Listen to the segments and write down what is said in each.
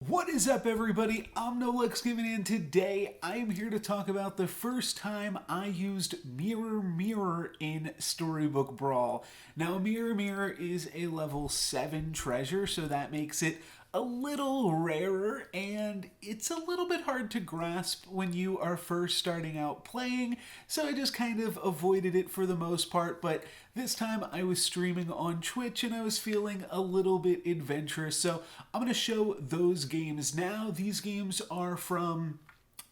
What is up, everybody? I'm NoLucksGiven, and today I am here to talk about the first time I used Mirror Mirror in Storybook Brawl. Now, Mirror Mirror is a level 7 treasure, so that makes it a little rarer, and it's a little bit hard to grasp when you are first starting out playing, so I just kind of avoided it for the most part. But this time I was streaming on Twitch and I was feeling a little bit adventurous, so I'm going to show those games now. These games are from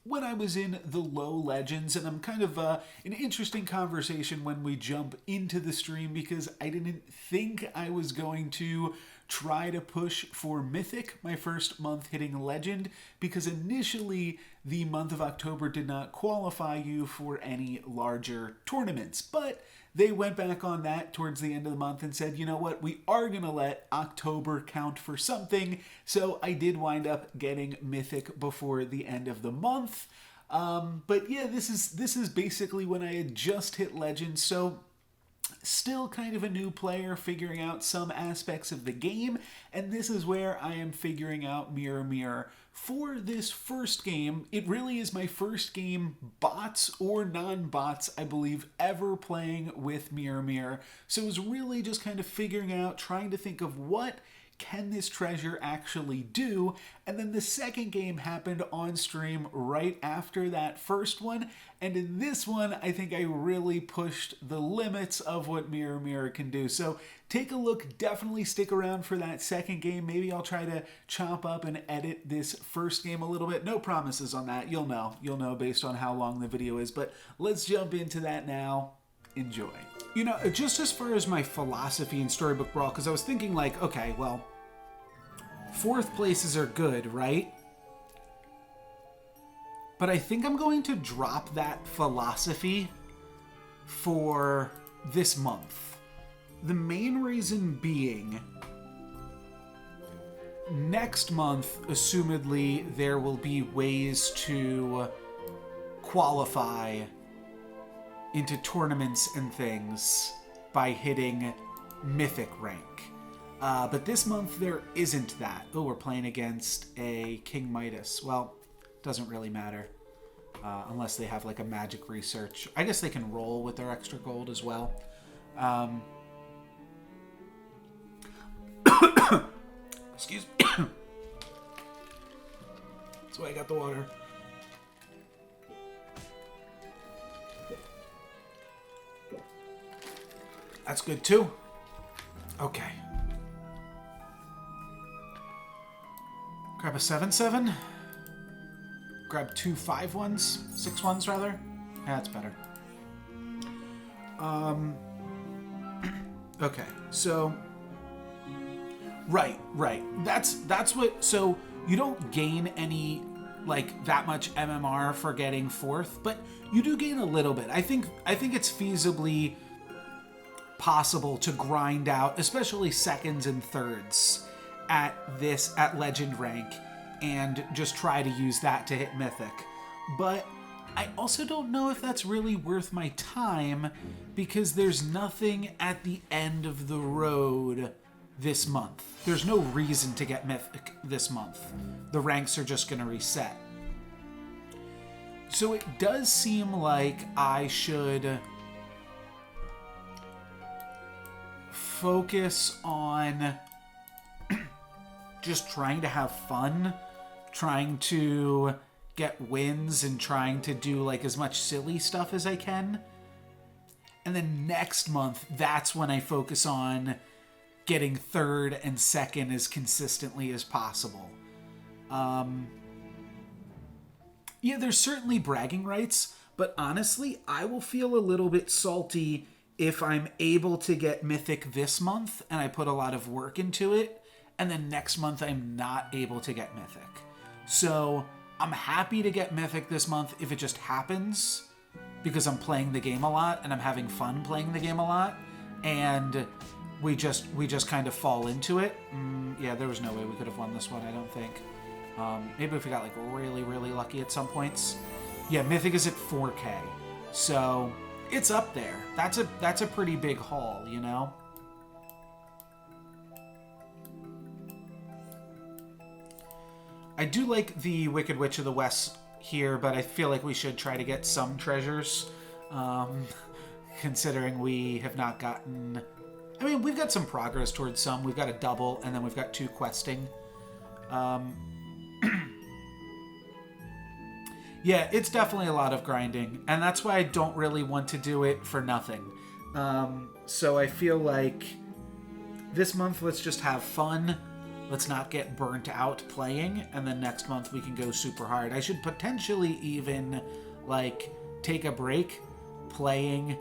when I was in the low legends, and I'm kind of an interesting conversation when we jump into the stream because I didn't think I was going to try to push for Mythic my first month hitting Legend, because initially the month of October did not qualify you for any larger tournaments, but they went back on that towards the end of the month and said, you know what, we are going to let October count for something. So I did wind up getting Mythic before the end of the month. But yeah, this is basically when I had just hit Legend. So still kind of a new player, figuring out some aspects of the game, and this is where I am figuring out Mirror Mirror. For this first game, it really is my first game, bots or non-bots, I believe, ever playing with Mirror Mirror. So it was really just kind of figuring out, trying to think of what can this treasure actually do? And then the second game happened on stream right after that first one. And in this one, I think I really pushed the limits of what Mirror Mirror can do. So take a look, definitely stick around for that second game. Maybe I'll try to chop up and edit this first game a little bit. No promises on that. You'll know based on how long the video is. But let's jump into that now. Enjoy. You know, just as far as my philosophy in Storybook Brawl, because I was thinking like, okay, well, fourth places are good, right? But I think I'm going to drop that philosophy for this month. The main reason being, next month, assumedly, there will be ways to qualify into tournaments and things by hitting Mythic rank. But this month there isn't that. Oh, we're playing against a King Midas. Well, doesn't really matter. Unless they have like a magic research. I guess they can roll with their extra gold as well. Excuse me. That's why I got the water. That's good too. Okay. Grab a 7/7. Grab 2 5/1s. 6/1s rather. Yeah, that's better. Okay, so right. That's what. So you don't gain any like that much MMR for getting fourth, but you do gain a little bit. I think it's feasibly possible to grind out, especially seconds and thirds at Legend rank, and just try to use that to hit Mythic. But I also don't know if that's really worth my time, because there's nothing at the end of the road this month. There's no reason to get Mythic this month. The ranks are just going to reset. So it does seem like I should focus on just trying to have fun, trying to get wins, and trying to do like as much silly stuff as I can. And then next month, that's when I focus on getting third and second as consistently as possible. Yeah, there's certainly bragging rights, but honestly, I will feel a little bit salty if I'm able to get Mythic this month and I put a lot of work into it, and then next month I'm not able to get Mythic. So I'm happy to get Mythic this month if it just happens, because I'm playing the game a lot and I'm having fun playing the game a lot, and we just kind of fall into it. Yeah, there was no way we could have won this one, I don't think. Maybe if we got like really, really lucky at some points. Yeah, Mythic is at 4K. So it's up there. That's a pretty big haul, you know? I do like the Wicked Witch of the West here, but I feel like we should try to get some treasures, considering we have not gotten... I mean, we've got some progress towards some. We've got a double, and then we've got 2 questing. Yeah, it's definitely a lot of grinding, and that's why I don't really want to do it for nothing. So I feel like this month, let's just have fun. Let's not get burnt out playing, and then next month we can go super hard. I should potentially even, like, take a break playing...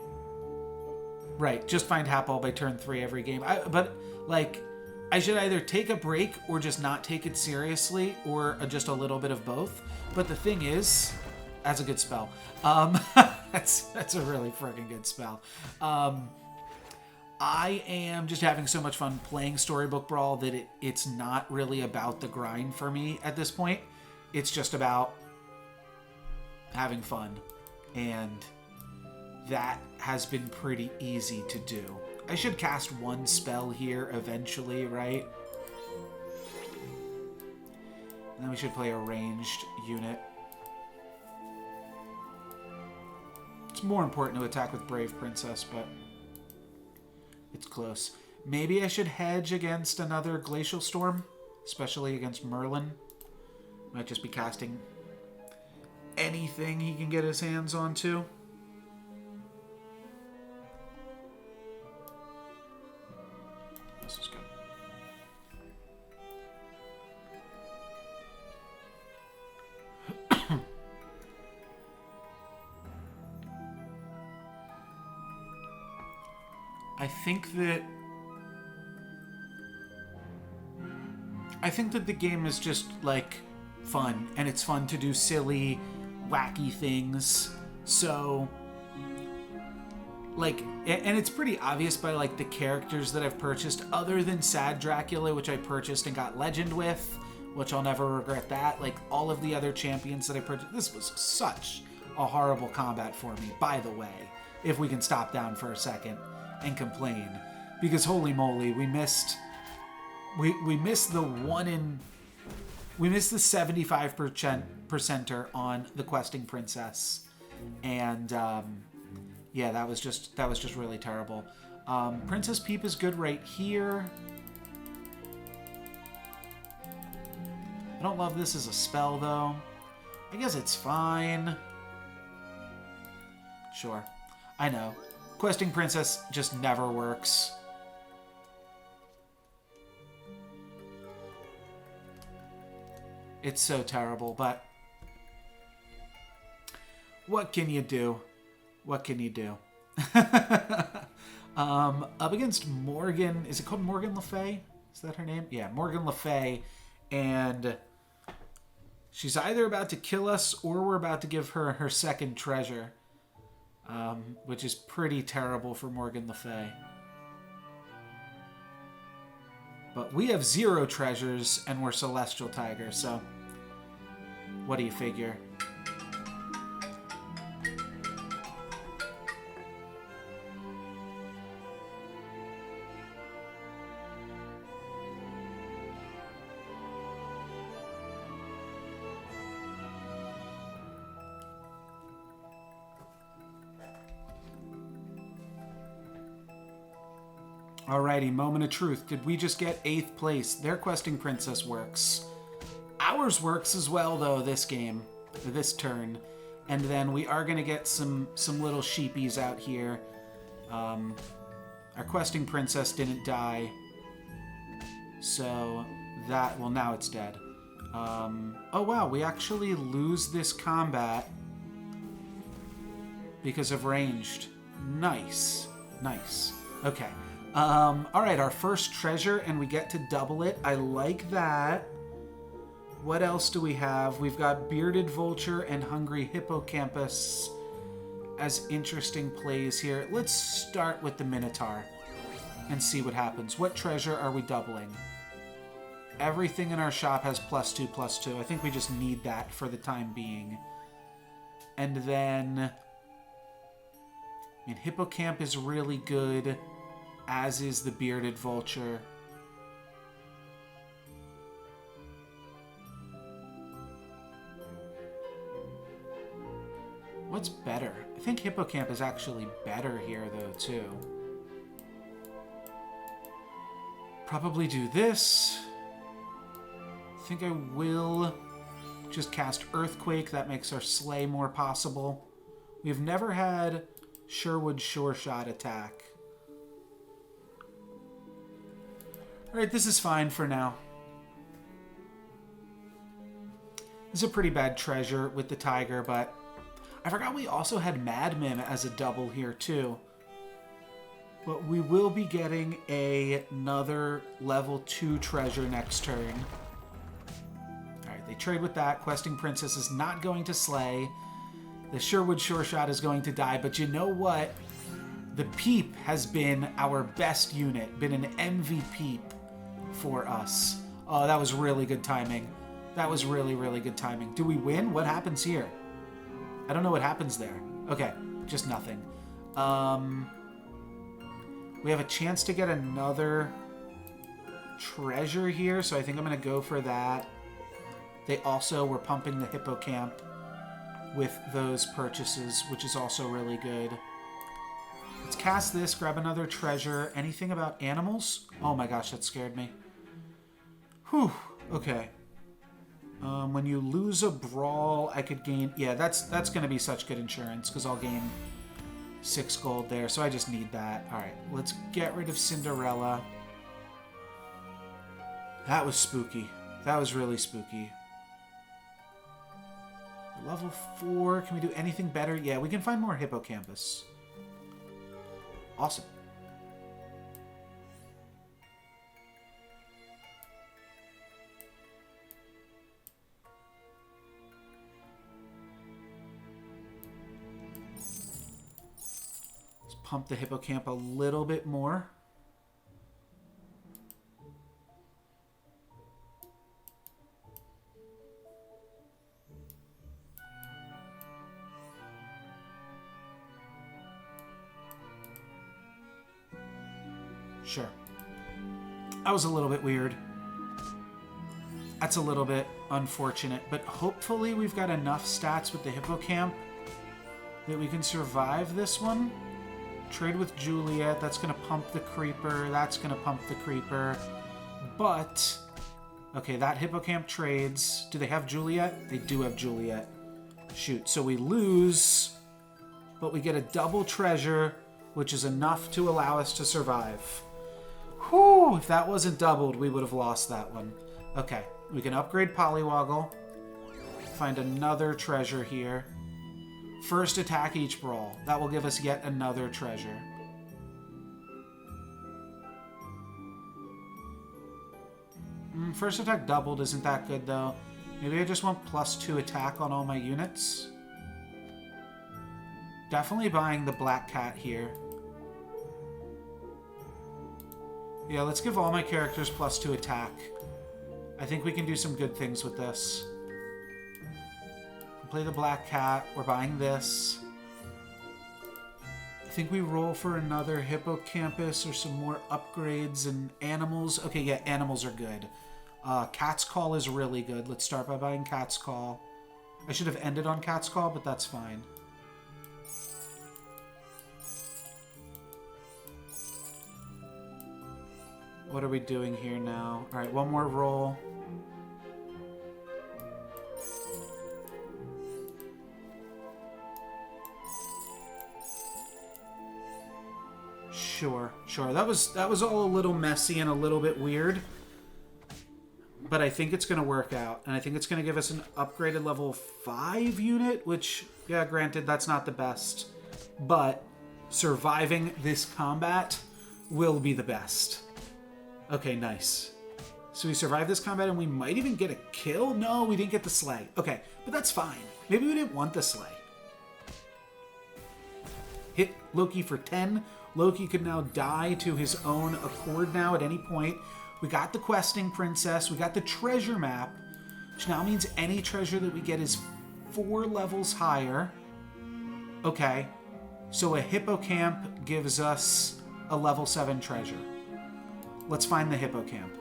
Right, just find Hatball by turn 3 every game. But, like, I should either take a break or just not take it seriously, or just a little bit of both. But the thing is, that's a good spell. That's a really freaking good spell. I am just having so much fun playing Storybook Brawl that it's not really about the grind for me at this point. It's just about having fun. And that has been pretty easy to do. I should cast 1 spell here eventually, right? And then we should play a ranged unit. It's more important to attack with Brave Princess, but it's close. Maybe I should hedge against another Glacial Storm, especially against Merlin. Might just be casting anything he can get his hands onto. This is good. I think that the game is just, like, fun, and it's fun to do silly, wacky things. So, like, and it's pretty obvious by, like, the characters that I've purchased, other than Sad Dracula, which I purchased and got Legend with, which I'll never regret that. Like, all of the other champions that I purchased, this was such a horrible combat for me, by the way, if we can stop down for a second and complain. Because holy moly, we missed the 75%er on the questing princess, and yeah, that was just really terrible. Princess Peep is good right here. I don't love this as a spell though. I guess it's fine. Sure, I know. Questing princess just never works. It's so terrible, but what can you do? What can you do? Up against Morgan, is it called Morgan Le Fay? Is that her name? Yeah, Morgan Le Fay, and she's either about to kill us or we're about to give her her second treasure, which is pretty terrible for Morgan Le Fay. But we have 0 treasures, and we're Celestial Tiger, so what do you figure? Alrighty, moment of truth. Did we just get 8th place? Their questing princess works. Ours works as well, though, this game, or this turn. And then we are going to get some little sheepies out here. Our questing princess didn't die. So that, well, now it's dead. Oh, wow, we actually lose this combat because of ranged. Nice. Nice. Okay. All right, our first treasure, and we get to double it. I like that. What else do we have? We've got Bearded Vulture and Hungry Hippocampus as interesting plays here. Let's start with the Minotaur and see what happens. What treasure are we doubling? Everything in our shop has +2/+2. I think we just need that for the time being. And then, I mean, Hippocamp is really good, as is the Bearded Vulture. What's better? I think Hippocamp is actually better here, though, too. Probably do this. I think I will just cast Earthquake. That makes our Slay more possible. We've never had Sherwood Sure Shot attack. Alright, this is fine for now. This is a pretty bad treasure with the tiger, but I forgot we also had Mad Mim as a double here too. But we will be getting another level 2 treasure next turn. Alright, they trade with that. Questing Princess is not going to slay. The Sherwood Sure Shot is going to die, but you know what? The Peep has been our best unit, been an MVP for us. Oh, that was really good timing. That was really, really good timing. Do we win? What happens here? I don't know what happens there. Okay, just nothing. We have a chance to get another treasure here, so I think I'm going to go for that. They also were pumping the Hippocamp with those purchases, which is also really good. Let's cast this, grab another treasure. Anything about animals? Oh my gosh, that scared me. Whew, okay. When you lose a brawl, I could gain... Yeah, that's going to be such good insurance, because I'll gain 6 gold there, so I just need that. Alright, let's get rid of Cinderella. That was spooky. That was really spooky. Level 4, can we do anything better? Yeah, we can find more Hippocampus. Awesome. Pump the Hippocamp a little bit more. Sure. That was a little bit weird. That's a little bit unfortunate, but hopefully we've got enough stats with the Hippocamp that we can survive this one. Trade with Juliet. That's going to pump the Creeper. That's going to pump the Creeper. But, okay, that Hippocamp trades. Do they have Juliet? They do have Juliet. Shoot. So we lose, but we get a double treasure, which is enough to allow us to survive. Whew! If that wasn't doubled, we would have lost that one. Okay. We can upgrade Polywoggle. Find another treasure here. First attack each brawl. That will give us yet another treasure. First attack doubled isn't that good, though. Maybe I just want +2 attack on all my units. Definitely buying the Black Cat here. Yeah, let's give all my characters +2 attack. I think we can do some good things with this. Play the Black Cat. We're buying this. I think we roll for another Hippocampus or some more upgrades and animals. Okay, yeah, animals are good. Cat's Call is really good. Let's start by buying Cat's Call. I should have ended on Cat's Call, but that's fine. What are we doing here now? Alright, one more roll. Sure. That was all a little messy and a little bit weird. But I think it's going to work out. And I think it's going to give us an upgraded level 5 unit, which, yeah, granted, that's not the best. But surviving this combat will be the best. Okay, nice. So we survived this combat and we might even get a kill? No, we didn't get the slay. Okay, but that's fine. Maybe we didn't want the slay. Hit Loki for 10. Loki could now die to his own accord now at any point. We got the Questing Princess. We got the treasure map, which now means any treasure that we get is 4 levels higher. Okay, so a Hippocamp gives us a level 7 treasure. Let's find the Hippocamp.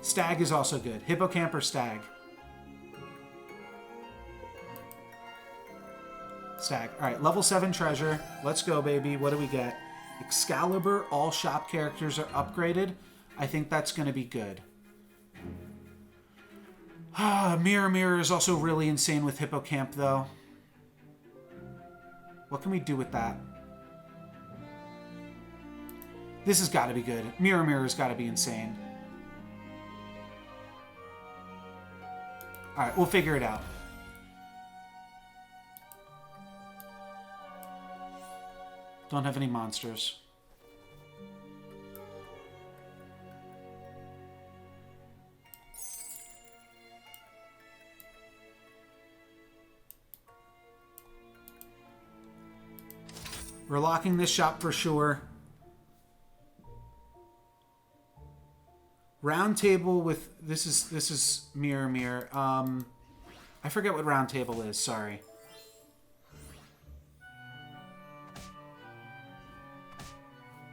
Stag is also good. Hippocamp or stag? Stag. All right, level 7 treasure. Let's go, baby. What do we get? Excalibur. All shop characters are upgraded. I think that's going to be good. Mirror is also really insane with Hippocamp, though. What can we do with that? This has got to be good. Mirror has got to be insane. All right, we'll figure it out. Don't have any monsters. We're locking this shop for sure. Round table with this is mirror. I forget what round table is. Sorry.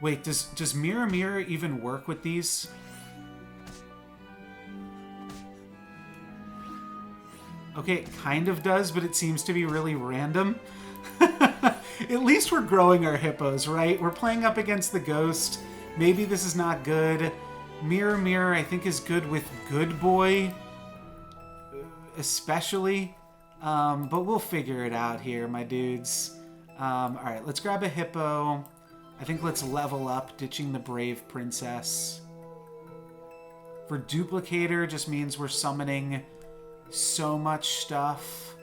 Wait, does mirror even work with these? Okay, it kind of does, but it seems to be really random. At least we're growing our hippos, right? We're playing up against the ghost. Maybe this is not good. Mirror, I think, is good with Good Boy, especially. But we'll figure it out here, my dudes. All right, let's grab a hippo. I think let's level up, ditching the Brave Princess. For Duplicator, just means we're summoning so much stuff.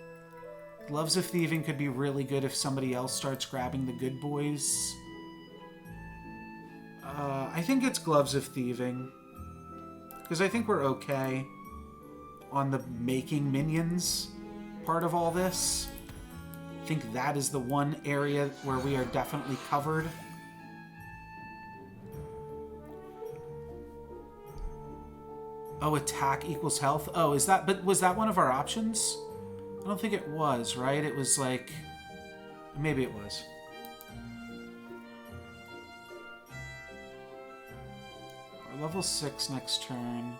Gloves of Thieving could be really good if somebody else starts grabbing the good boys. I think it's Gloves of Thieving. Because I think we're okay on the making minions part of all this. I think that is the one area where we are definitely covered. Oh, attack equals health. Oh, is that... But was that one of our options? I don't think it was, right? It was like... Maybe it was. We're level 6 next turn.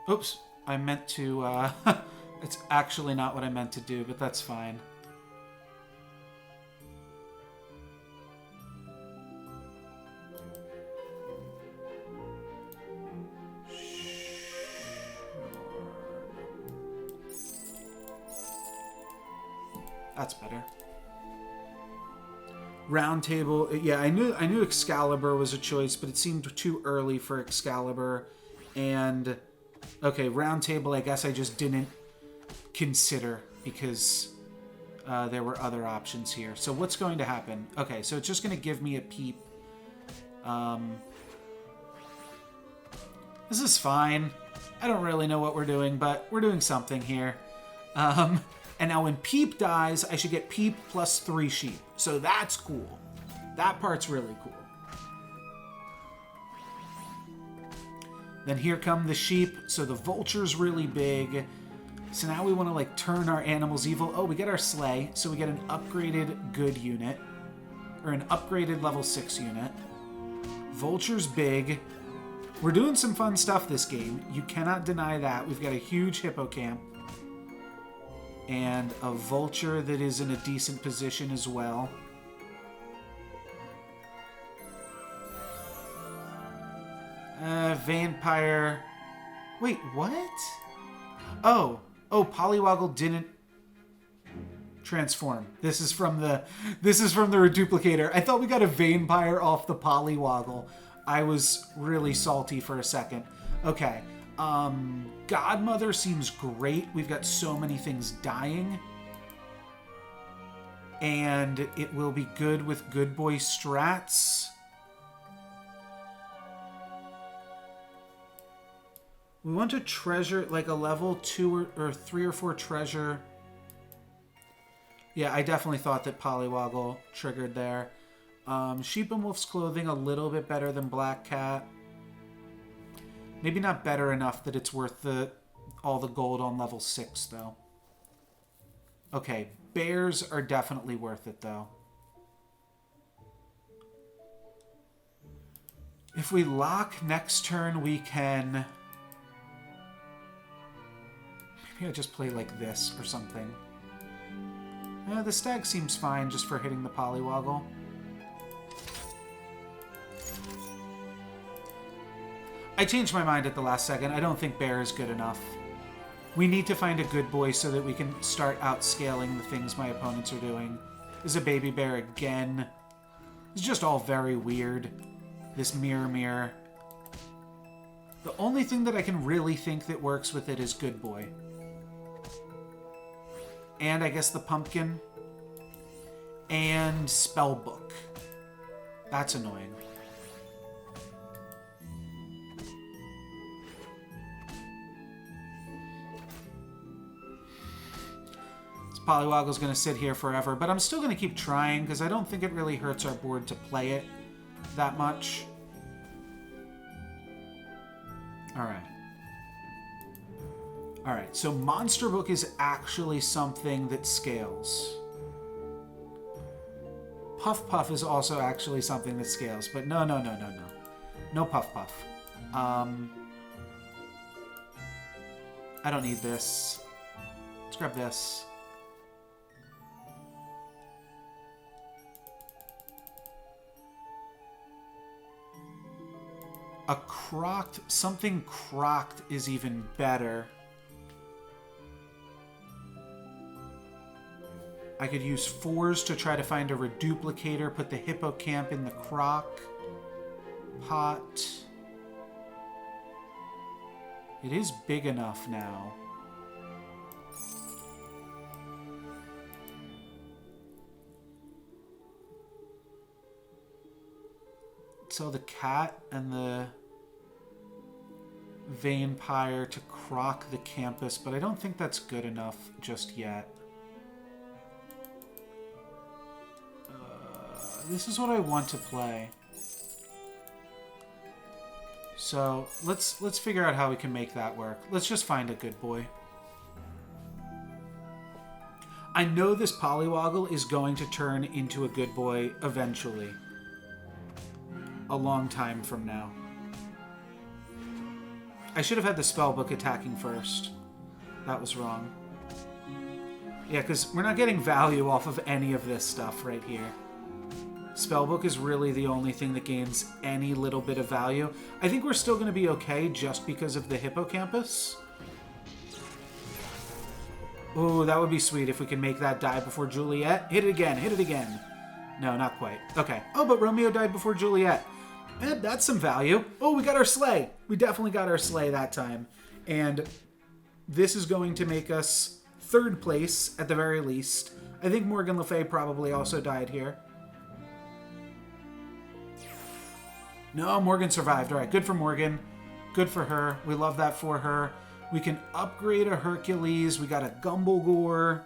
Oops. I meant to... It's actually not what I meant to do, but that's fine. That's better. Round table. Yeah, I knew Excalibur was a choice, but it seemed too early for Excalibur. And okay, round table, I guess I just didn't consider because there were other options here. So what's going to happen? Okay, so it's just going to give me a peep. This is fine. I don't really know what we're doing, but we're doing something here. And now when Peep dies, I should get Peep plus 3 sheep. So that's cool. That part's really cool. Then here come the sheep. So the vulture's really big. So now we want to like turn our animals evil. Oh, we get our sleigh. So we get an upgraded good unit. Or an upgraded level 6 unit. Vulture's big. We're doing some fun stuff this game. You cannot deny that. We've got a huge hippocamp. And a vulture that is in a decent position as well. Vampire. Wait, what? Oh, Polywoggle didn't transform. This is from the Reduplicator. I thought we got a Vampire off the Polywoggle. I was really salty for a second. Okay. Godmother seems great. We've got so many things dying. And it will be good with good boy strats. We want to treasure like a level 2 or 3 or 4 treasure. Yeah, I definitely thought that Polywoggle triggered there. Sheep and Wolf's Clothing a little bit better than Black Cat. Maybe not better enough that it's worth all the gold on level 6, though. Okay, bears are definitely worth it, though. If we lock next turn, we can... Maybe I just play like this or something. The stag seems fine just for hitting the Polywoggle. I changed my mind at the last second. I don't think bear is good enough. We need to find a good boy so that we can start outscaling the things my opponents are doing. There's a baby bear again. It's just all very weird. This mirror. The only thing that I can really think that works with it is good boy. And I guess the pumpkin. And spellbook. That's annoying. This Polywoggle's going to sit here forever, but I'm still going to keep trying because I don't think it really hurts our board to play it that much. Alright, so Monster Book is actually something that scales. Puff Puff is also actually something that scales, but no. No Puff Puff. I don't need this. Let's grab this. A crocked... Something crocked is even better. I could use 4s to try to find a reduplicator, put the hippocamp in the crock pot. It is big enough now. So the cat and the vampire to crock the campus, but I don't think that's good enough just yet. This is what I want to play. So let's figure out how we can make that work. Let's just find a good boy. I know this Polywoggle is going to turn into a good boy eventually. A long time from now. I should have had the spellbook attacking first. That was wrong. Yeah, because we're not getting value off of any of this stuff right here. Spellbook is really the only thing that gains any little bit of value. I think we're still going to be okay just because of the hippocampus. Ooh, that would be sweet if we can make that die before Juliet. Hit it again, hit it again. No, not quite. Okay. Oh, but Romeo died before Juliet. That's some value. Oh, we got our sleigh. We definitely got our sleigh that time. And this is going to make us 3rd place at the very least. I think Morgan Le Fay probably also died here. No, Morgan survived. All right, good for Morgan. Good for her. We love that for her. We can upgrade a Hercules. We got a Gumblegore.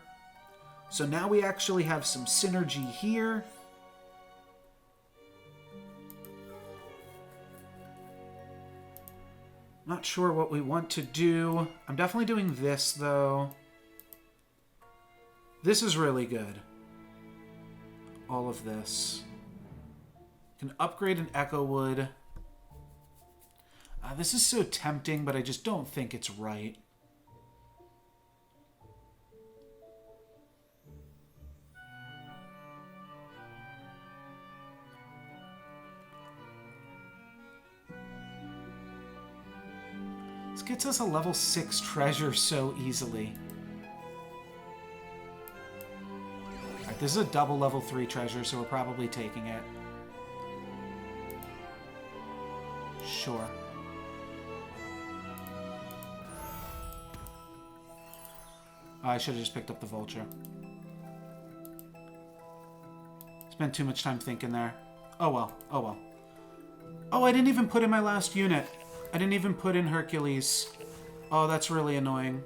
So now we actually have some synergy here. Not sure what we want to do. I'm definitely doing this, though. This is really good. All of this. Can upgrade an Echo Wood. This is so tempting, but I just don't think it's right. This gets us a level 6 treasure so easily. Alright, this is a double level 3 treasure, so we're probably taking it. Sure. Oh, I should have just picked up the vulture. Spent too much time thinking there. Oh well, oh well. Oh, I didn't even put in my last unit. I didn't even put in Hercules. Oh, that's really annoying.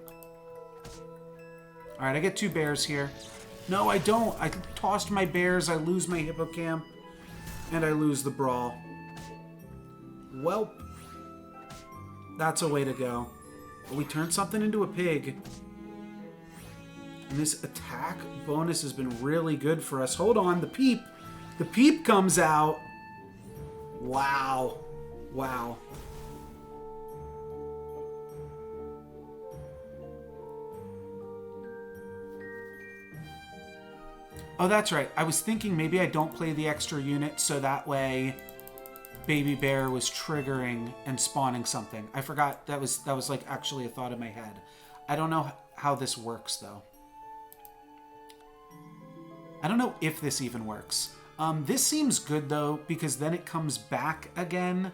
Alright, I get 2 bears here. No, I don't. I tossed my bears, I lose my hippocamp, and I lose the brawl. Welp. That's a way to go. But we turned something into a pig. And this attack bonus has been really good for us. Hold on, the peep. The peep comes out. Wow. Wow. Oh, that's right. I was thinking maybe I don't play the extra unit so that way Baby Bear was triggering and spawning something. I forgot that was like actually a thought in my head. I don't know how this works though. I don't know if this even works. This seems good though because then it comes back again.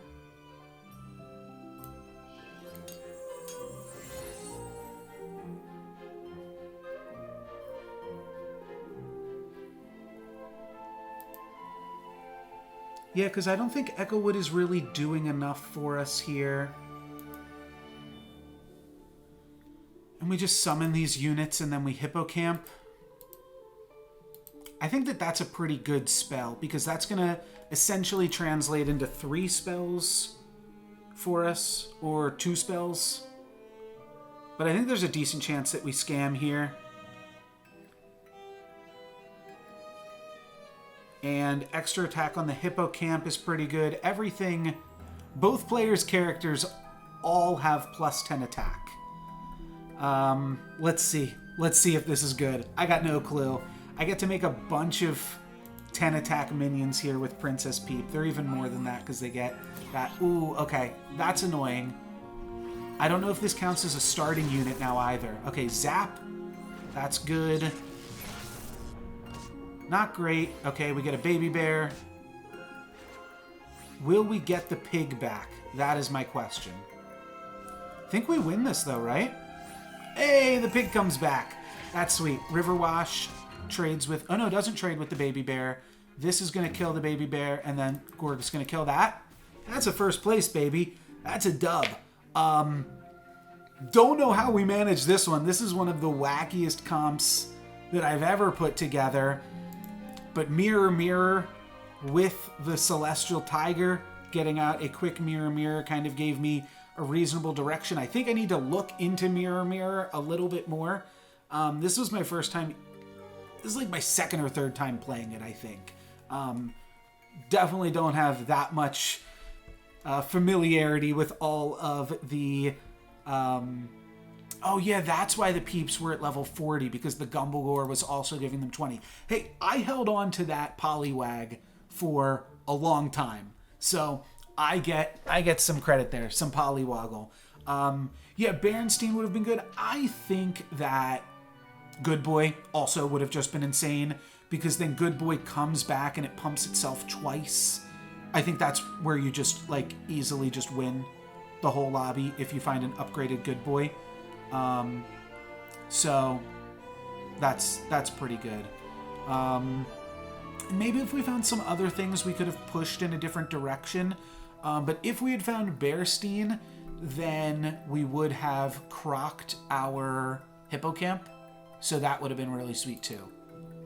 Yeah, because I don't think Echowood is really doing enough for us here. And we just summon these units and then we Hippocamp. I think that that's a pretty good spell because that's going to essentially translate into 3 spells for us, or 2 spells. But I think there's a decent chance that we scam here. And extra attack on the Hippocamp is pretty good. Everything, both players' characters all have plus 10 attack. Let's see. Let's see if this is good. I got no clue. I get to make a bunch of 10 attack minions here with Princess Peep. They're even more than that because they get that. Ooh, okay. That's annoying. I don't know if this counts as a starting unit now either. Okay, Zap. That's good. Not great. Okay, we get a Baby Bear. Will we get the pig back? That is my question. I think we win this though, right? Hey, the pig comes back. That's sweet. Riverwash trades with... Oh no, doesn't trade with the Baby Bear. This is going to kill the Baby Bear, and then Gorg is going to kill that. That's a first place, baby. That's a dub. Don't know how we managed this one. This is one of the wackiest comps that I've ever put together. But Mirror Mirror with the Celestial Tiger, getting out a quick Mirror Mirror kind of gave me a reasonable direction. I think I need to look into Mirror Mirror a little bit more. This was my first time. This is like my second or third time playing it, I think. Definitely don't have that much familiarity with all of the... Oh yeah, that's why the Peeps were at level 40, because the Gumblegore was also giving them 20. Hey, I held on to that Poliwag for a long time, so I get some credit there, some Poliwaggle. Yeah, Berenstein would have been good. I think that Good Boy also would have just been insane, because then Good Boy comes back and it pumps itself twice. I think that's where you just, like, easily just win the whole lobby if you find an upgraded Good Boy. So that's pretty good. Maybe if we found some other things we could have pushed in a different direction. But if we had found Bearstein, then we would have crocked our Hippocamp. So that would have been really sweet too.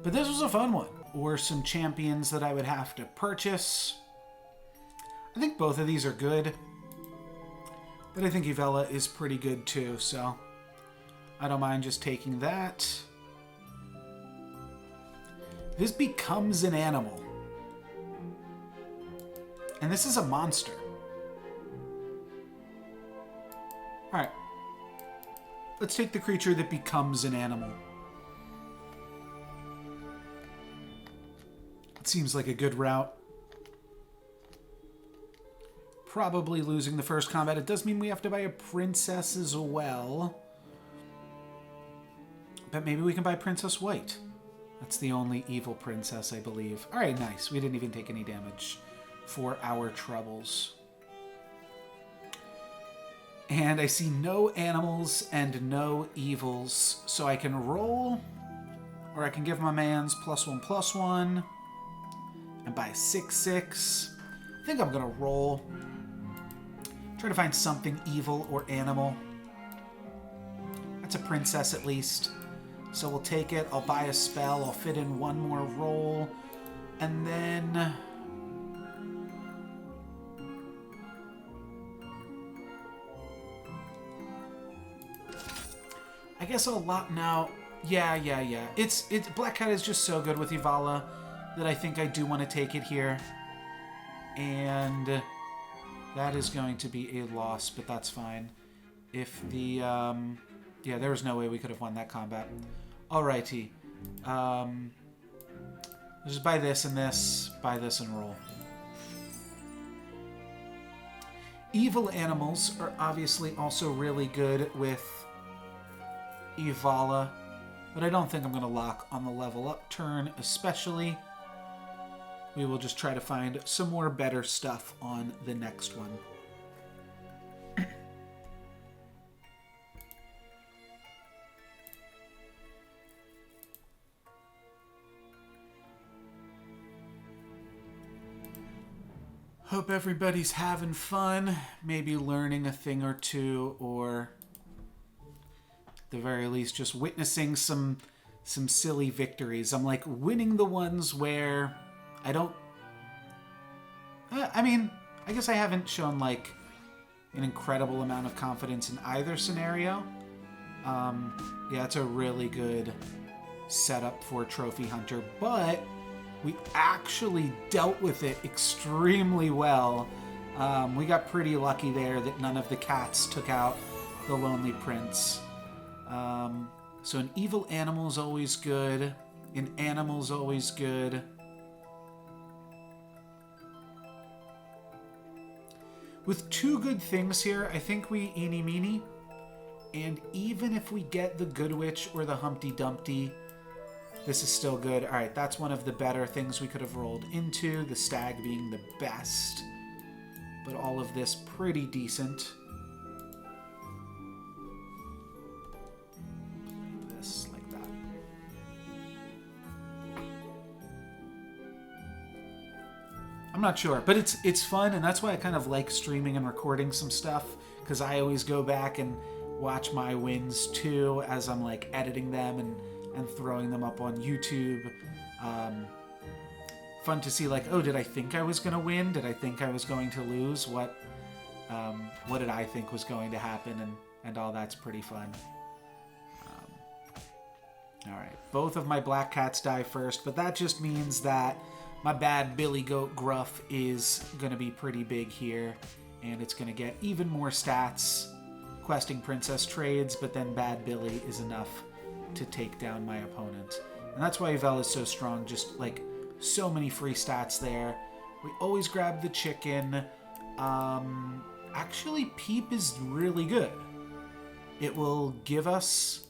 But this was a fun one. Or some champions that I would have to purchase. I think both of these are good. But I think Uvella is pretty good too, so I don't mind just taking that. This becomes an animal. And this is a monster. Alright. Let's take the creature that becomes an animal. It seems like a good route. Probably losing the first combat. It does mean we have to buy a princess as well. But maybe we can buy Princess White. That's the only evil princess, I believe. Alright, nice. We didn't even take any damage for our troubles. And I see no animals and no evils. So I can roll, or I can give my mans +1/+1 and buy a 6/6. I think I'm going to roll. Try to find something evil or animal. That's a princess at least. So we'll take it. I'll buy a spell. I'll fit in one more roll. And then... I guess I'll lot now. Yeah. It's Black Cat is just so good with Uvella that I think I do want to take it here. And That is going to be a loss, but that's fine. If the... yeah, there was no way we could have won that combat. Alrighty. Just buy this and this, buy this and roll. Evil animals are obviously also really good with Evala, but I don't think I'm going to lock on the level up turn, especially. We will just try to find some more better stuff on the next one. Hope everybody's having fun, maybe learning a thing or two, or at the very least just witnessing some silly victories. I'm like winning the ones where I don't... I mean, I guess I haven't shown like an incredible amount of confidence in either scenario. Yeah, it's a really good setup for Trophy Hunter, but we actually dealt with it extremely well. We got pretty lucky there that none of the cats took out the Lonely Prince. So an evil animal is always good. An animal is always good. With two good things here, I think we eeny meeny. And even if we get the Good Witch or the Humpty Dumpty, this is still good. All right, that's one of the better things we could have rolled into, the stag being the best. But all of this pretty decent. This, like that. I'm not sure, but it's fun, and that's why I kind of like streaming and recording some stuff, because I always go back and watch my wins too as I'm like editing them and throwing them up on YouTube. Fun to see like, oh, did I think I was going to win? Did I think I was going to lose? What did I think was going to happen? And all that's pretty fun. All right, both of my black cats die first, but that just means that my bad Billy Goat Gruff is going to be pretty big here, and it's going to get even more stats. Questing Princess trades, but then bad Billy is enough to take down my opponent. And that's why Yvel is so strong, just like so many free stats there. We always grab the chicken. Actually, Peep is really good. It will give us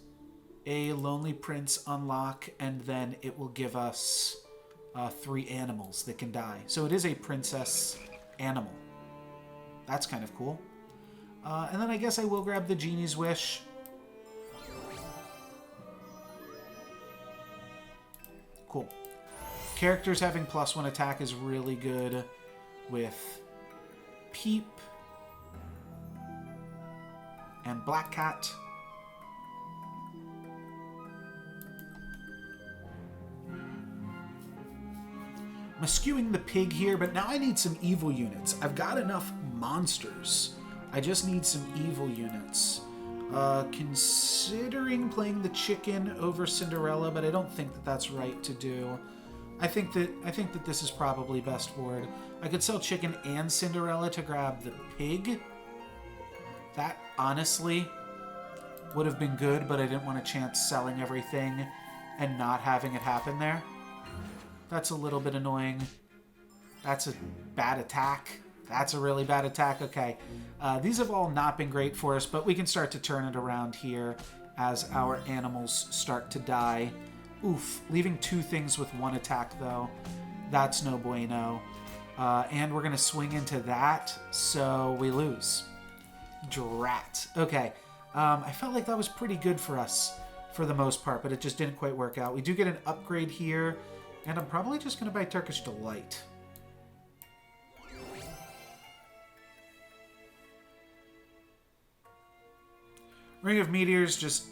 a Lonely Prince unlock, and then it will give us 3 animals that can die. So it is a princess animal. That's kind of cool. And then I guess I will grab the Genie's Wish. Cool. Characters having +1 attack is really good with Peep and Black Cat. I'm eschewing the pig here, but now I need some evil units. I've got enough monsters. I just need some evil units. Considering playing the chicken over Cinderella, but I don't think that that's right to do. I think that this is probably best board. I could sell chicken and Cinderella to grab the pig. That honestly would have been good, but I didn't want to chance selling everything and not having it happen there. That's a little bit annoying. That's a bad attack. That's a really bad attack. Okay. These have all not been great for us, but we can start to turn it around here as our animals start to die. Oof. Leaving 2 things with 1 attack, though. That's no bueno. And we're going to swing into that, so we lose. Drat. Okay. I felt like that was pretty good for us for the most part, but it just didn't quite work out. We do get an upgrade here, and I'm probably just going to buy Turkish Delight. Ring of Meteors just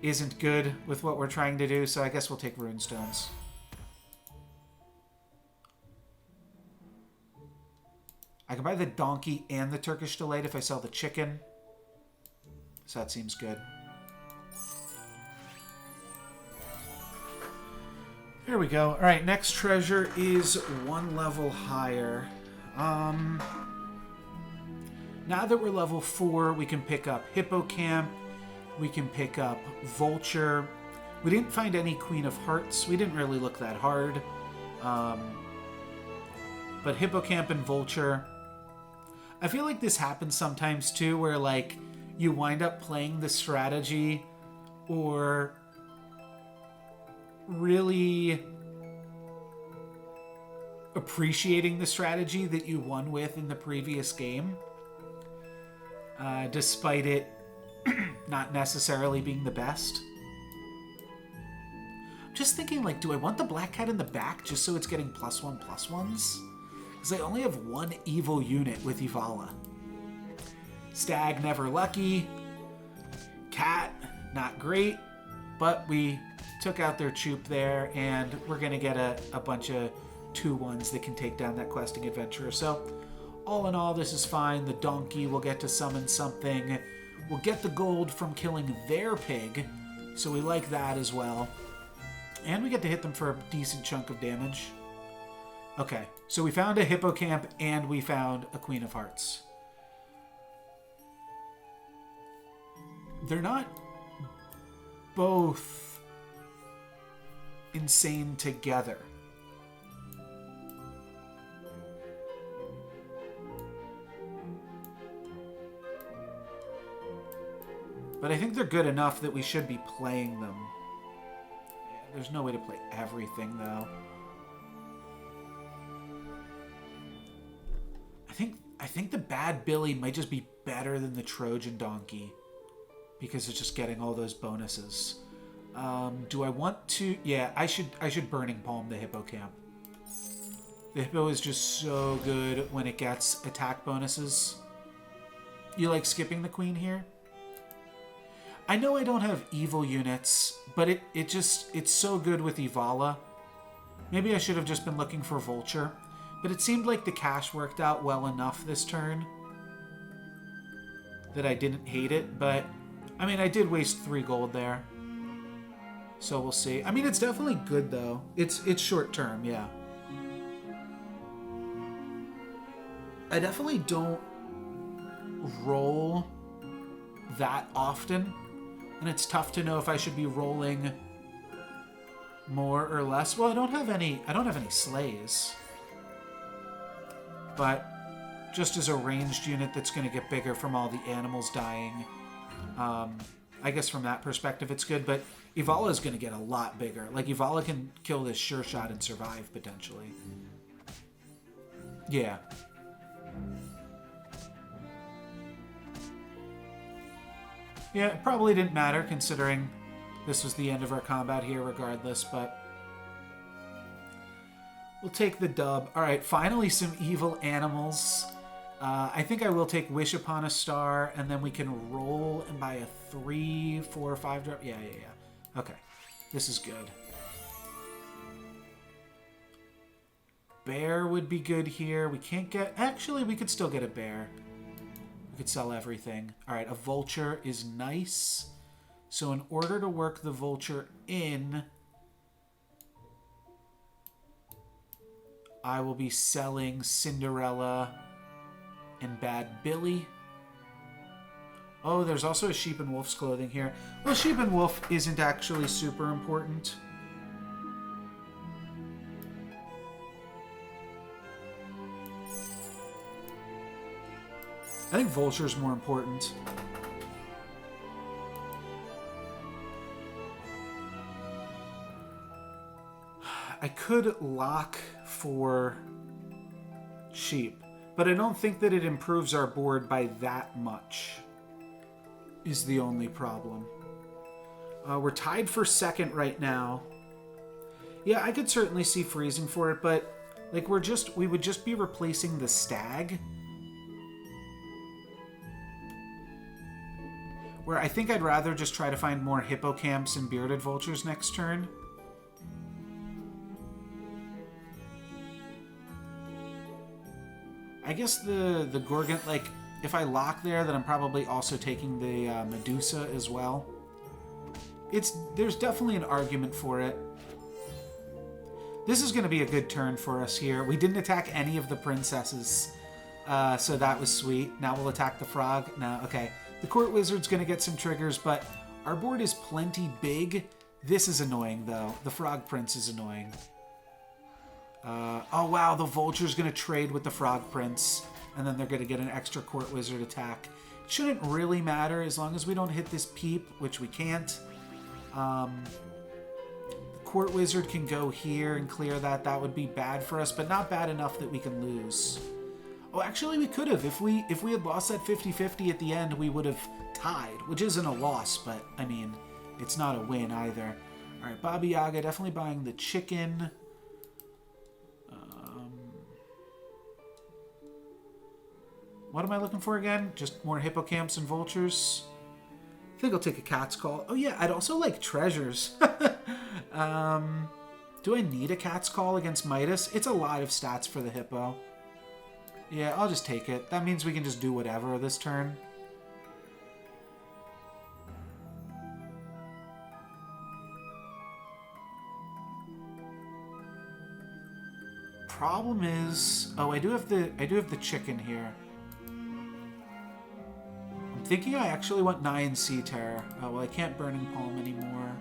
isn't good with what we're trying to do, so I guess we'll take Runestones. I can buy the donkey and the Turkish Delight if I sell the chicken. So that seems good. There we go. All right, next treasure is 1 level higher. Now that we're level 4, we can pick up Hippocamp. We can pick up Vulture. We didn't find any Queen of Hearts. We didn't really look that hard. But Hippocamp and Vulture. I feel like this happens sometimes too, where like you wind up playing the strategy or really appreciating the strategy that you won with in the previous game, despite it not necessarily being the best. I'm just thinking, like, do I want the black cat in the back just so it's getting +1/+1s? Because I only have one evil unit with Evala. Stag, never lucky. Cat, not great. But we took out their Choop there, and we're going to get a bunch of 2/1s that can take down that questing adventurer. So, all in all, this is fine. The donkey will get to summon something. We'll get the gold from killing their pig, so we like that as well. And we get to hit them for a decent chunk of damage. Okay, so we found a Hippocamp, and we found a Queen of Hearts. They're not both insane together. But I think they're good enough that we should be playing them. Yeah, there's no way to play everything, though. I think the Bad Billy might just be better than the Trojan Donkey because it's just getting all those bonuses. Do I want to? Yeah, I should Burning Palm the Hippocamp. The Hippo is just so good when it gets attack bonuses. You like skipping the Queen here? I know I don't have evil units, but it's so good with Evala. Maybe I should have just been looking for Vulture. But it seemed like the cash worked out well enough this turn that I didn't hate it. But, I mean, I did waste 3 gold there. So we'll see. I mean, it's definitely good, though. It's short term, yeah. I definitely don't roll that often. And it's tough to know if I should be rolling more or less. Well, I don't have any slays. But just as a ranged unit that's going to get bigger from all the animals dying, I guess from that perspective it's good. But Evala is going to get a lot bigger. Like, Evala can kill this sure shot and survive, potentially. Yeah. Yeah, it probably didn't matter, considering this was the end of our combat here regardless, but we'll take the dub. All right, finally some evil animals. I think I will take Wish Upon a Star, and then we can roll and buy a 3, 4, 5 drop. Yeah. Okay, this is good. Bear would be good here. We can't get... Actually, we could still get a bear. We could sell everything. All right, a Vulture is nice. So in order to work the Vulture in, I will be selling Cinderella and Bad Billy. Oh, there's also a Sheep and Wolf's Clothing here. Well, Sheep and Wolf isn't actually super important. I think Vulture's more important. I could lock for Sheep, but I don't think that it improves our board by that much, is the only problem. We're tied for second right now. Yeah, I could certainly see freezing for it, but like we would just be replacing the Stag. Where I think I'd rather just try to find more Hippocamps and Bearded Vultures next turn. I guess the Gorgon, like, if I lock there, then I'm probably also taking the Medusa as well. There's definitely an argument for it. This is going to be a good turn for us here. We didn't attack any of the princesses. So that was sweet. Now we'll attack the frog. No, okay. The court wizard's going to get some triggers, but our board is plenty big. This is annoying, though. The frog prince is annoying. Oh, wow. The vulture's going to trade with the frog prince, and then they're going to get an extra court wizard attack. It shouldn't really matter as long as we don't hit this peep, which we can't. The court wizard can go here and clear that. That would be bad for us, but not bad enough that we can lose. Oh, actually, we could have. If we had lost that 50-50 at the end, we would have tied, which isn't a loss, but, I mean, it's not a win either. All right, Baba Yaga definitely buying the chicken. What am I looking for again? Just more hippocamps and vultures? I think I'll take a cat's call. Oh, yeah, I'd also like treasures. Do I need a cat's call against Midas? It's a lot of stats for the hippo. Yeah, I'll just take it. That means we can just do whatever this turn. Problem is, oh, I do have the chicken here. I'm thinking I actually want Nyan Sea Terror. Oh, well, I can't Burning Palm anymore.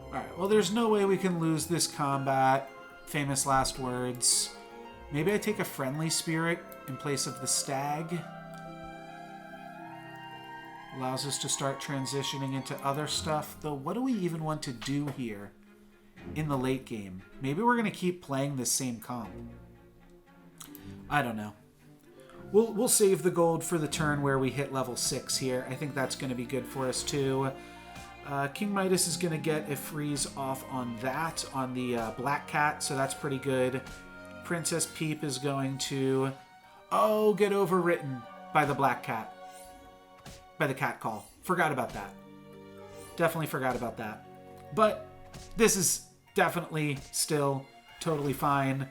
Alright, well, there's no way we can lose this combat. Famous last words. Maybe I take a friendly spirit in place of the stag. Allows us to start transitioning into other stuff. Though, what do we even want to do here in the late game? Maybe we're going to keep playing this same comp. I don't know. We'll save the gold for the turn where we hit level 6 here. I think that's going to be good for us, too. King Midas is going to get a freeze off on that, on the Black Cat, so that's pretty good. Princess Peep is going to, get overwritten by the Black Cat. By the cat call. Forgot about that. Definitely forgot about that. But this is definitely still totally fine.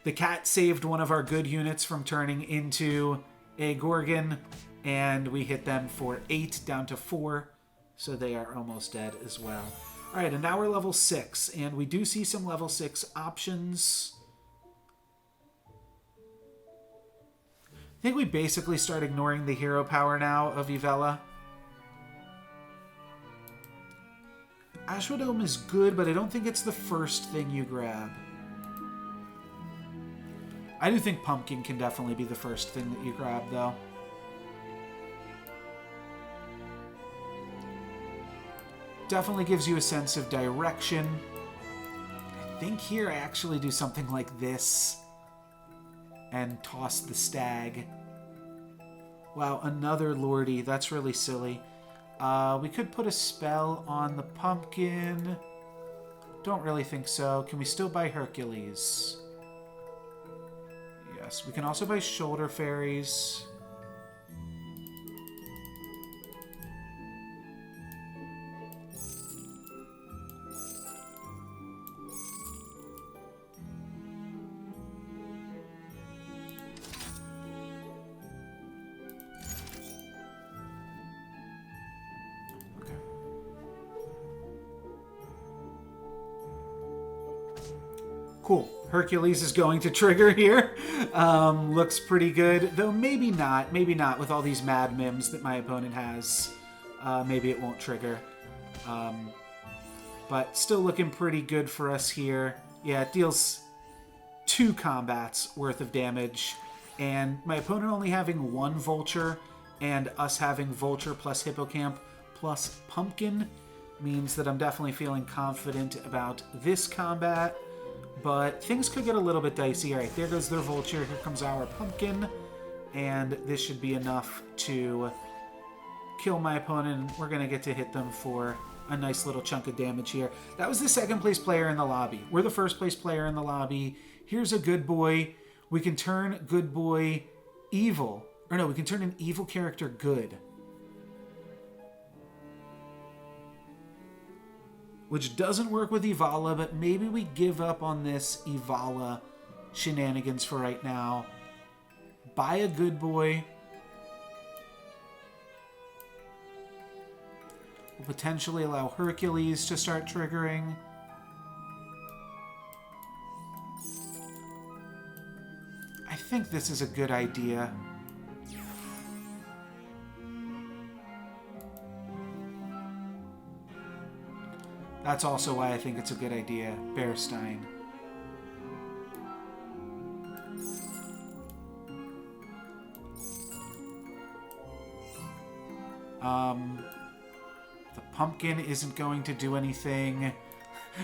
The cat saved one of our good units from turning into a Gorgon, and we hit them for 8 down to 4. So they are almost dead as well. All right, and now we're level 6, and we do see some level 6 options. I think we basically start ignoring the hero power now of Yvella. Ashwadome is good, but I don't think it's the first thing you grab. I do think Pumpkin can definitely be the first thing that you grab, though. Definitely gives you a sense of direction. I think here I actually do something like this and toss the stag. Wow, another Lordy. That's really silly. We could put a spell on the pumpkin. Don't really think so. Can we still buy Hercules? Yes, we can also buy Shoulder Fairies. Cool. Hercules is going to trigger here. Looks pretty good. Though maybe not. Maybe not with all these mad mims that my opponent has. Maybe it won't trigger. But still looking pretty good for us here. Yeah, it deals 2 combats worth of damage. And my opponent only having 1 Vulture and us having Vulture plus Hippocamp plus Pumpkin means that I'm definitely feeling confident about this combat. But things could get a little bit dicey. All right, there goes their Vulture. Here comes our Pumpkin. And this should be enough to kill my opponent. We're going to get to hit them for a nice little chunk of damage here. That was the second place player in the lobby. We're the first place player in the lobby. Here's a good boy. We can turn good boy evil. Or no, we can turn an evil character good. Which doesn't work with Yvella, but maybe we give up on this Yvella shenanigans for right now. Buy a good boy. We'll potentially allow Hercules to start triggering. I think this is a good idea. That's also why I think it's a good idea. Bearstein. The pumpkin isn't going to do anything.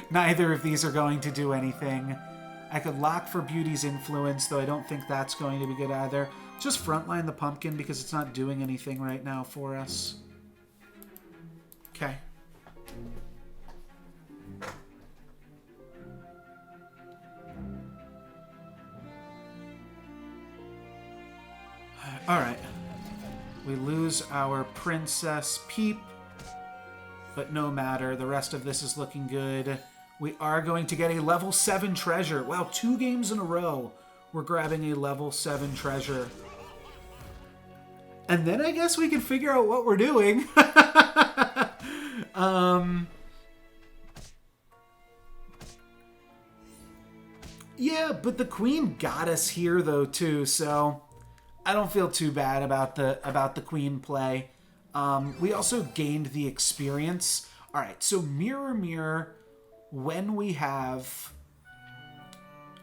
Neither of these are going to do anything. I could lock for Beauty's Influence, though I don't think that's going to be good either. Just frontline the pumpkin because it's not doing anything right now for us. Okay. Alright. We lose our Princess Peep, but no matter. The rest of this is looking good. We are going to get a level 7 treasure. Wow, 2 games in a row we're grabbing a level 7 treasure. And then I guess we can figure out what we're doing. Yeah, but the queen got us here though too, so I don't feel too bad about the queen play. We also gained the experience. All right, so mirror, mirror, when we have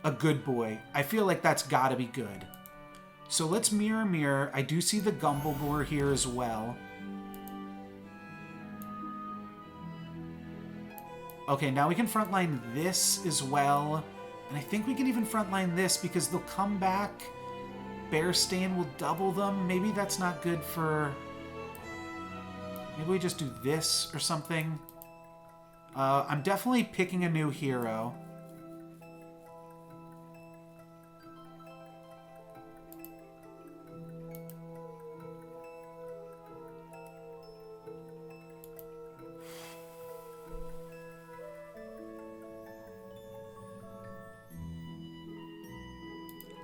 a good boy, I feel like that's got to be good. So let's mirror, mirror. I do see the Gumblegore here as well. Okay, now we can frontline this as well. And I think we can even frontline this because they'll come back. Bearstain will double them. Maybe that's not good for... Maybe we just do this or something. I'm definitely picking a new hero.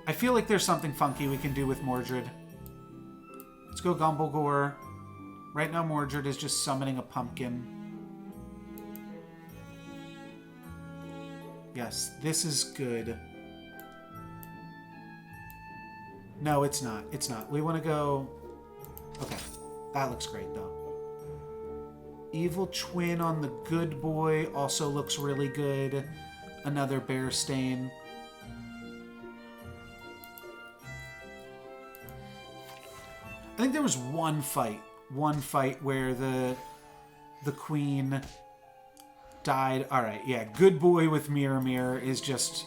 I feel like there's something funky we can do with Mordred. Let's go Gumblegore. Right now Mordred is just summoning a pumpkin. Yes, this is good. No, it's not. It's not. We want to go... Okay, that looks great though. Evil Twin on the good boy also looks really good. Another Bearstain. I think there was one fight where the queen died. All right, yeah, good boy with mirror mirror is just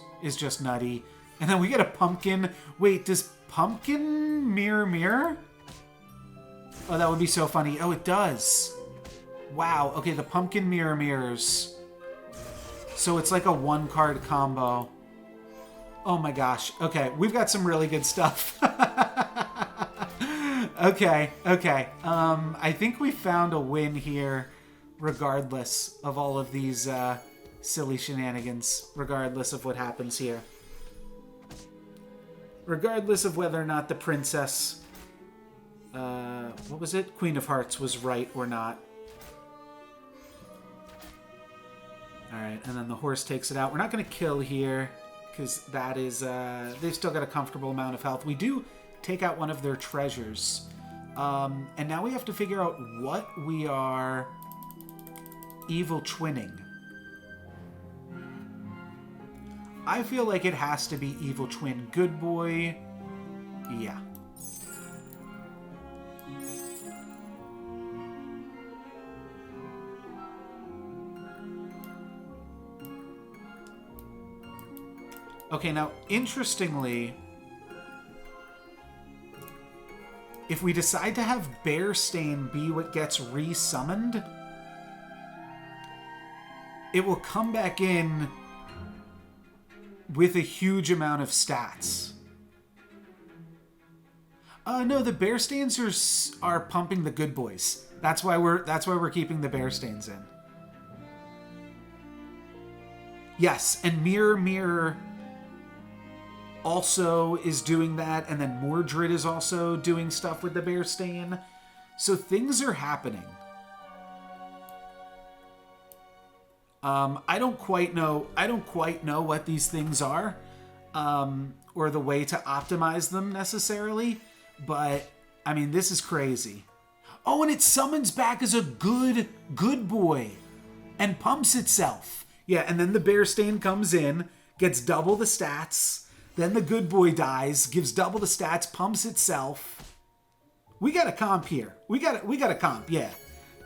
nutty. And then we get a pumpkin. Wait, does pumpkin mirror mirror? Oh, that would be so funny. Oh, it does. Wow. Okay, the pumpkin mirror mirrors. So it's like a 1-card combo. Oh my gosh. Okay, we've got some really good stuff. Okay. I think we found a win here, regardless of all of these silly shenanigans, regardless of what happens here. Regardless of whether or not the princess, what was it? Queen of Hearts was right or not. Alright, and then the horse takes it out. We're not going to kill here, because that is, they've still got a comfortable amount of health. We do take out one of their treasures. And now we have to figure out what we are evil twinning. I feel like it has to be evil twin good boy. Yeah. Okay, now, interestingly, if we decide to have Bearstain be what gets re-summoned, it will come back in with a huge amount of stats. No, the Bearstains are pumping the good boys. That's why we're keeping the Bearstains in. Yes, and Mirror Mirror also is doing that, and then Mordred is also doing stuff with the Bearstain. So things are happening. I don't quite know what these things are, or the way to optimize them necessarily, but I mean, this is crazy. Oh, and it summons back as a good boy and pumps itself. Yeah, and then the bear stain comes in, gets double the stats, then the good boy dies, gives double the stats, pumps itself. We got a comp here. We got a comp, yeah.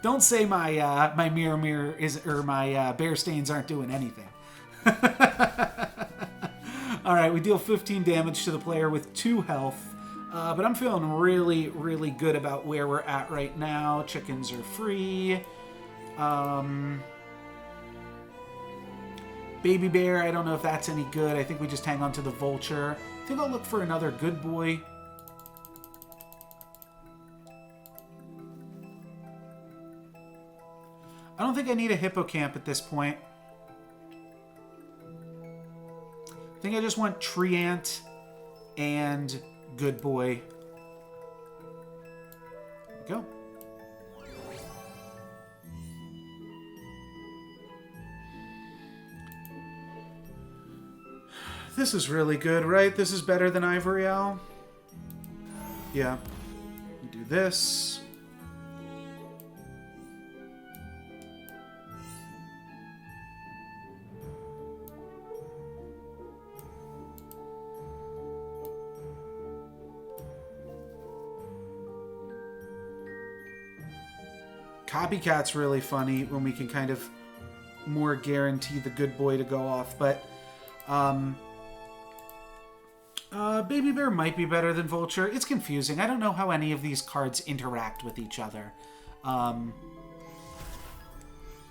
Don't say my my mirror is, or my bear stains aren't doing anything. All right, we deal 15 damage to the player with 2 health. But I'm feeling really, really good about where we're at right now. Chickens are free. Baby bear, I don't know if that's any good. I think we just hang on to the vulture. I think I'll look for another good boy. I don't think I need a hippocamp at this point. I think I just want tree ant and good boy. There we go. This is really good, right? This is better than Ivory Owl. Yeah. Do this. Copycat's really funny when we can kind of more guarantee the good boy to go off, but Baby Bear might be better than Vulture. It's confusing. I don't know how any of these cards interact with each other.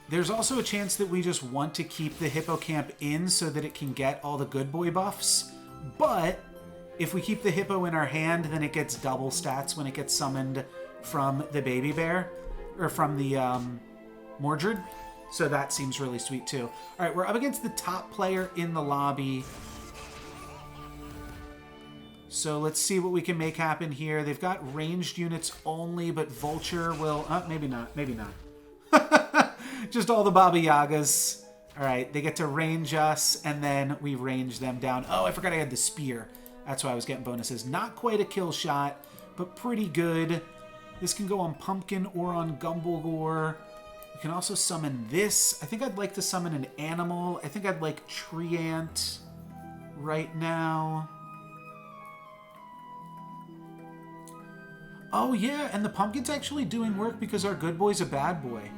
There's also a chance that we just want to keep the Hippocamp in so that it can get all the good boy buffs, but if we keep the Hippo in our hand, then it gets double stats when it gets summoned from the Baby Bear. Or from the Mordred. So that seems really sweet too. All right, we're up against the top player in the lobby. So let's see what we can make happen here. They've got ranged units only, but Vulture will... maybe not. Maybe not. Just all the Baba Yagas. All right, they get to range us, and then we range them down. Oh, I forgot I had the spear. That's why I was getting bonuses. Not quite a kill shot, but pretty good. This can go on Pumpkin or on Gumblegore. We can also summon this. I think I'd like to summon an animal. I think I'd like Tree Ant right now. Oh, yeah, and the Pumpkin's actually doing work because our good boy's a bad boy.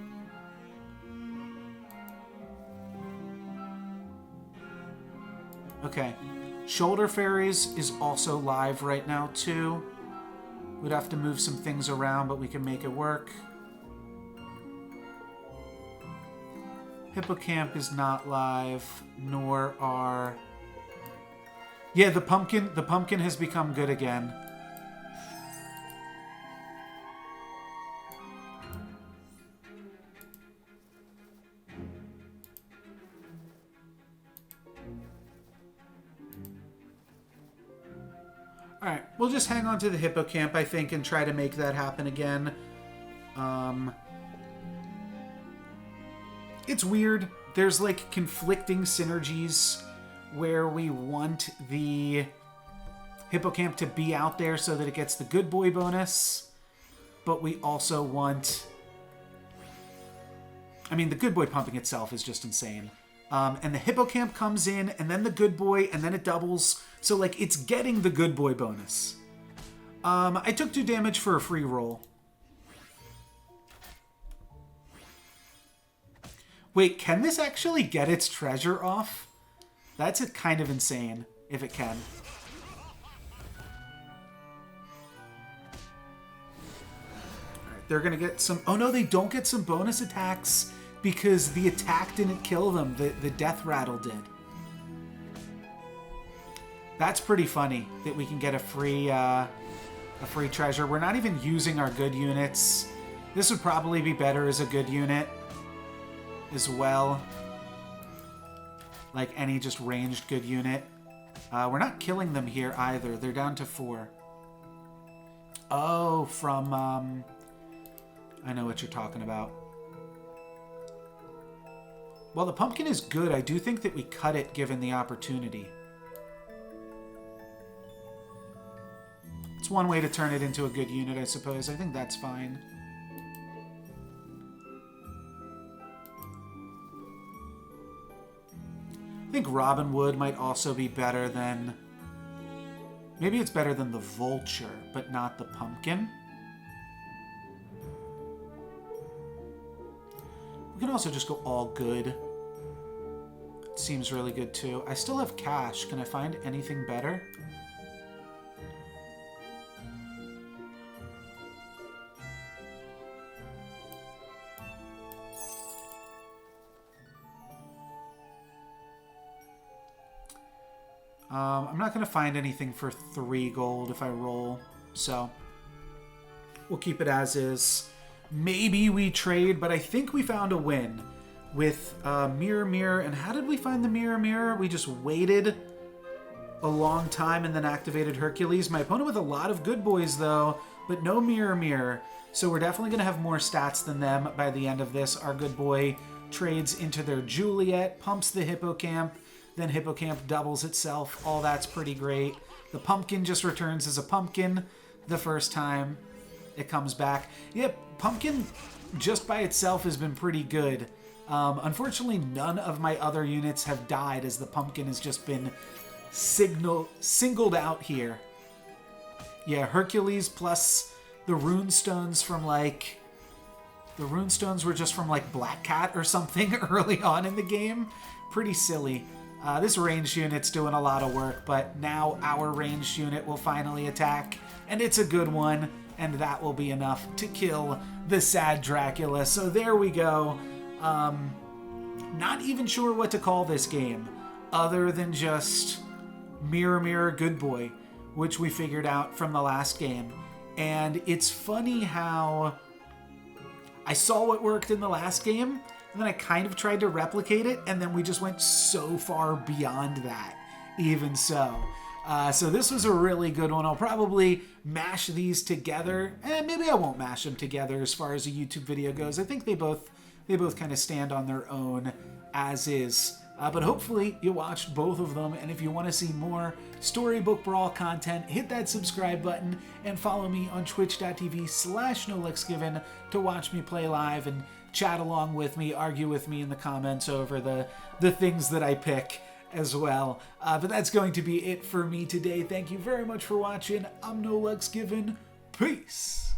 Okay. Shoulder Fairies is also live right now, too. We'd have to move some things around, but we can make it work. Hippocamp is not live, nor are... Yeah, the pumpkin has become good again. Alright, we'll just hang on to the Hippocamp, I think, and try to make that happen again. It's weird. There's, like, conflicting synergies where we want the Hippocamp to be out there so that it gets the good boy bonus, but we also want... I mean, the good boy pumping itself is just insane. And the Hippocamp comes in, and then the good boy, and then it doubles. So, like, it's getting the good boy bonus. I took 2 damage for a free roll. Wait, can this actually get its treasure off? That's kind of insane, if it can. Alright, they're gonna get some... Oh no, they don't get some bonus attacks because the attack didn't kill them. The death rattle did. That's pretty funny that we can get a free treasure. We're not even using our good units. This would probably be better as a good unit as well. Like any just ranged good unit. We're not killing them here either. They're down to 4. Oh, from... I know what you're talking about. While the pumpkin is good, I do think that we cut it given the opportunity. It's one way to turn it into a good unit, I suppose. I think that's fine. I think Robin Wood might also be better than... Maybe it's better than the Vulture, but not the Pumpkin. We can also just go all good. It seems really good too. I still have cash. Can I find anything better? I'm not going to find anything for 3 gold if I roll, so we'll keep it as is. Maybe we trade, but I think we found a win with Mirror Mirror. And how did we find the Mirror Mirror? We just waited a long time and then activated Hercules. My opponent with a lot of good boys, though, but no Mirror Mirror. So we're definitely going to have more stats than them by the end of this. Our good boy trades into their Juliet, pumps the Hippocamp, then Hippocamp doubles itself. All that's pretty great. The Pumpkin just returns as a Pumpkin the first time it comes back. Yep, Pumpkin just by itself has been pretty good. Unfortunately, none of my other units have died as the Pumpkin has just been singled out here. Yeah, Hercules plus the Runestones from like... The Runestones were just from like Black Cat or something early on in the game. Pretty silly. This ranged unit's doing a lot of work, but now our ranged unit will finally attack, and it's a good one, and that will be enough to kill the sad Dracula. So there we go. Not even sure what to call this game, other than just Mirror Mirror Good Boy, which we figured out from the last game. And it's funny how I saw what worked in the last game, and then I kind of tried to replicate it, and then we just went so far beyond that, even so. So this was a really good one. I'll probably mash these together. Maybe I won't mash them together as far as a YouTube video goes. I think they both kind of stand on their own as is. But hopefully you watched both of them, and if you want to see more Storybook Brawl content, hit that subscribe button and follow me on twitch.tv/NoLucksGiven to watch me play live and chat along with me, argue with me in the comments over the things that I pick as well. But that's going to be it for me today. Thank you very much for watching. I'm NoLucksGiven. Peace!